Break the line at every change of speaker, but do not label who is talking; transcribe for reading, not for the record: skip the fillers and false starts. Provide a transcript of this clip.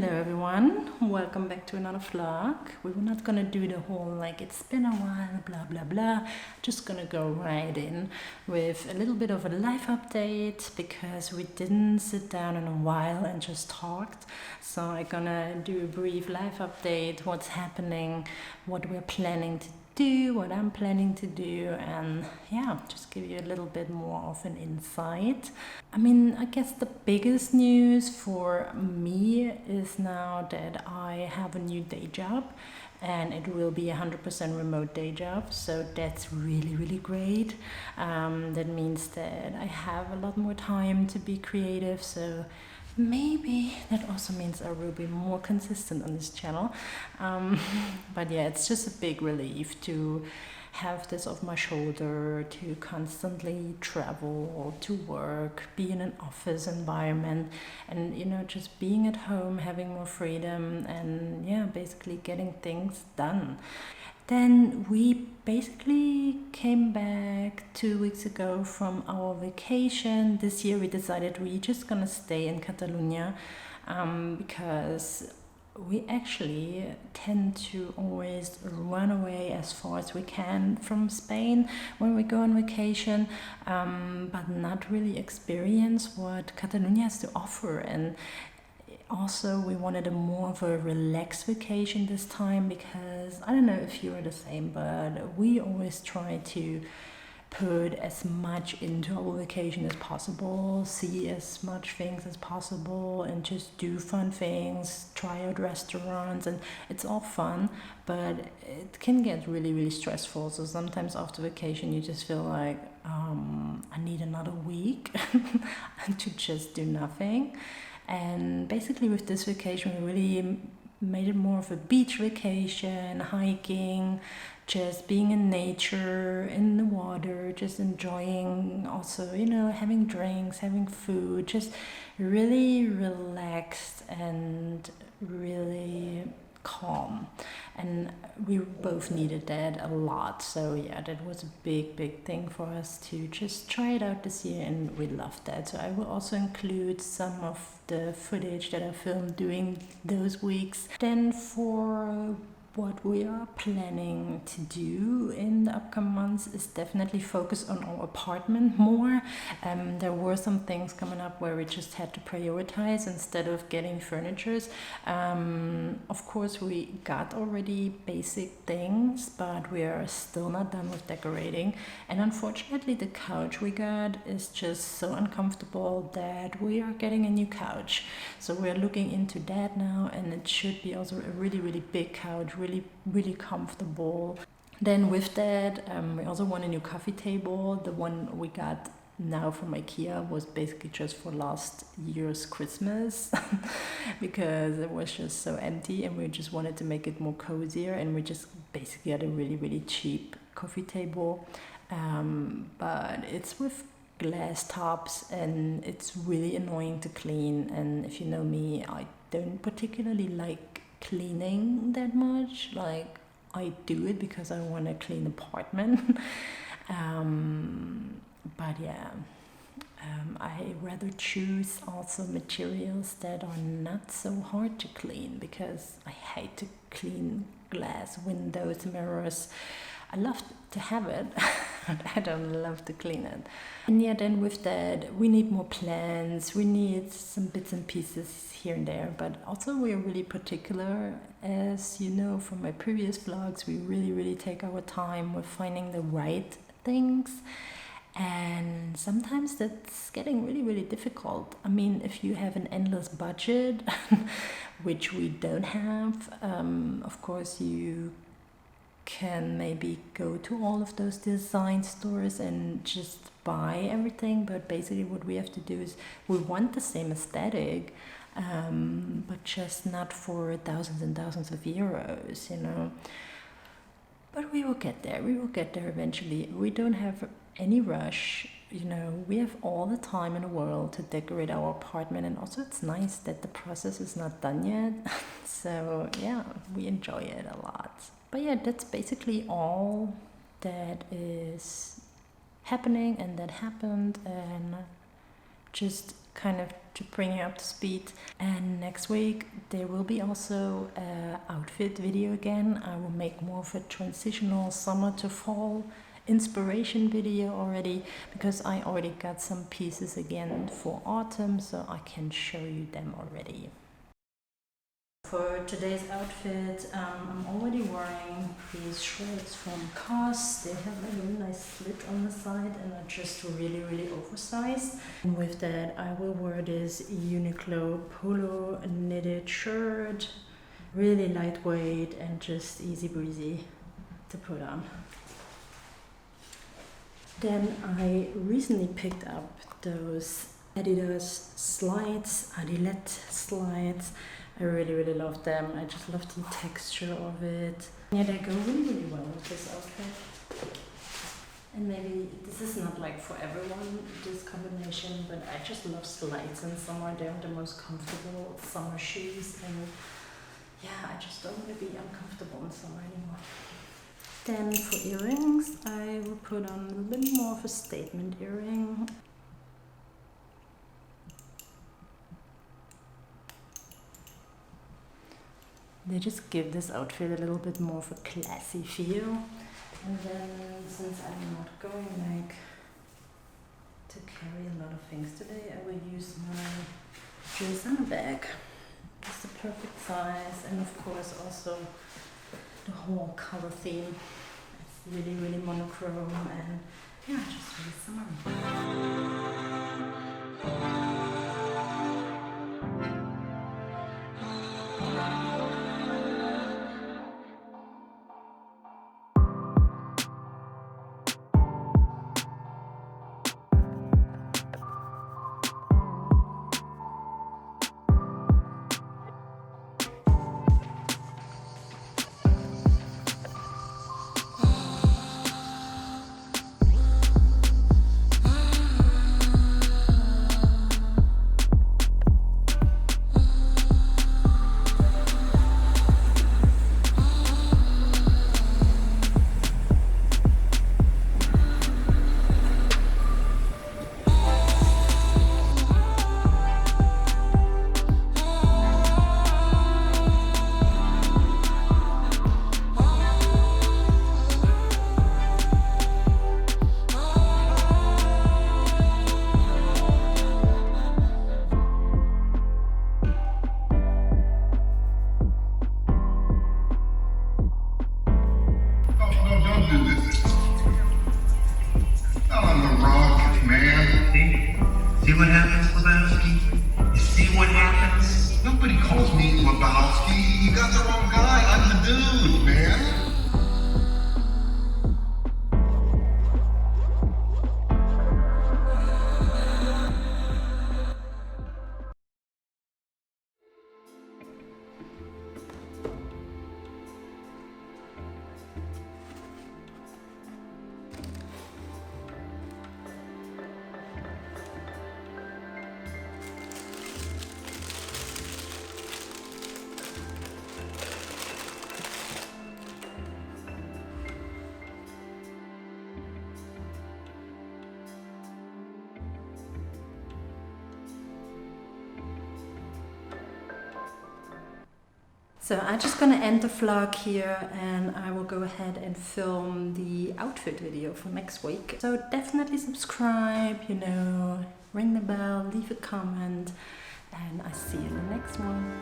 Hello everyone, welcome back to another vlog. We were not gonna do the whole it's been a while blah blah blah, just gonna go right in with a little bit of a life update because we didn't sit down in a while and just talked. So I'm gonna do a brief life update, what's happening, what we're planning to do, what I'm planning to do, and yeah, just give you a little bit more of an insight. I guess the biggest news for me is now that I have a new day job and it will be a 100% remote day job, so that's really great. That means that I have a lot more time to be creative, so maybe that also means I will be more consistent on this channel. But yeah, it's just a big relief to have this off my shoulder, to constantly travel to work, be in an office environment, and just being at home, having more freedom, and yeah, basically getting things done. Then we basically came back 2 weeks ago from our vacation. This year we decided we're just gonna stay in Catalonia because we actually tend to always run away as far as we can from Spain when we go on vacation, but not really experience what Catalonia has to offer. And also, we wanted a more of a relaxed vacation this time because I don't know if you are the same, but we always try to put as much into our vacation as possible, see as much things as possible, and just do fun things, try out restaurants, and it's all fun, but it can get really stressful. So sometimes after vacation you just feel like I need another week to just do nothing. And basically with this vacation we really made it more of a beach vacation, hiking, just being in nature, in the water, just enjoying, also having drinks, having food, just really relaxed and really calm. And we both needed that a lot, so yeah, that was a big thing for us to just try it out this year, and we loved that. So I will also include some of the footage that I filmed during those weeks. Then for what we are planning to do in the upcoming months is definitely focus on our apartment more. There were some things coming up where we just had to prioritize instead of getting furnitures. Of course we got already basic things, but we are still not done with decorating, and unfortunately the couch we got is just so uncomfortable that we are getting a new couch. So we're looking into that now, and it should be also a really big couch, really comfortable. Then with that, we also want a new coffee table. The one we got now from IKEA was basically just for last year's Christmas because it was just so empty, and we just wanted to make it more cozier, and we just basically had a really cheap coffee table, but it's with glass tops and it's really annoying to clean. And if you know me, I don't particularly like cleaning that much. Like, I do it because I want to clean apartment. But yeah, I rather choose also materials that are not so hard to clean because I hate to clean glass, windows, mirrors. I love to have it, but I don't love to clean it. And yeah, then with that, we need more plants, we need some bits and pieces here and there, but also we are really particular. As you know from my previous vlogs, we really take our time with finding the right things. And sometimes that's getting really difficult. If you have an endless budget, which we don't have, of course you can maybe go to all of those design stores and just buy everything, but basically what we have to do is we want the same aesthetic, but just not for thousands and thousands of euros, but we will get there eventually. We don't have any rush, we have all the time in the world to decorate our apartment, and also it's nice that the process is not done yet. So yeah, we enjoy it a lot. But yeah, that's basically all that is happening and that happened. And just kind of to bring you up to speed. And next week there will be also an outfit video again. I will make more of a transitional summer to fall inspiration video already, because I already got some pieces again for autumn, so I can show you them already. For today's outfit, I'm already wearing these shorts from COS. They have like a really nice slit on the side and are just really oversized. And with that, I will wear this Uniqlo polo knitted shirt. Really lightweight and just easy breezy to put on. Then I recently picked up those Adidas slides, Adilette slides. I really love them. I just love the texture of it. Yeah, they go really well with this outfit. And maybe this is not like for everyone, this combination, but I just love slides in summer. They're the most comfortable summer shoes, and yeah, I just don't want to be uncomfortable in summer anymore. Then for earrings, I will put on a little bit more of a statement earring. They just give this outfit a little bit more of a classy feel. And then, since I'm not going like to carry a lot of things today, I will use my Giselle bag. It's the perfect size, and of course also the whole color theme. It's really monochrome, and yeah, just really summery.
See what happens, Lebowski? You see what happens?
Nobody calls me Lebowski. You got the wrong guy. I'm the dude, man.
So I'm just gonna end the vlog here, and I will go ahead and film the outfit video for next week. So definitely subscribe, you know, ring the bell, leave a comment, and I see you in the next one.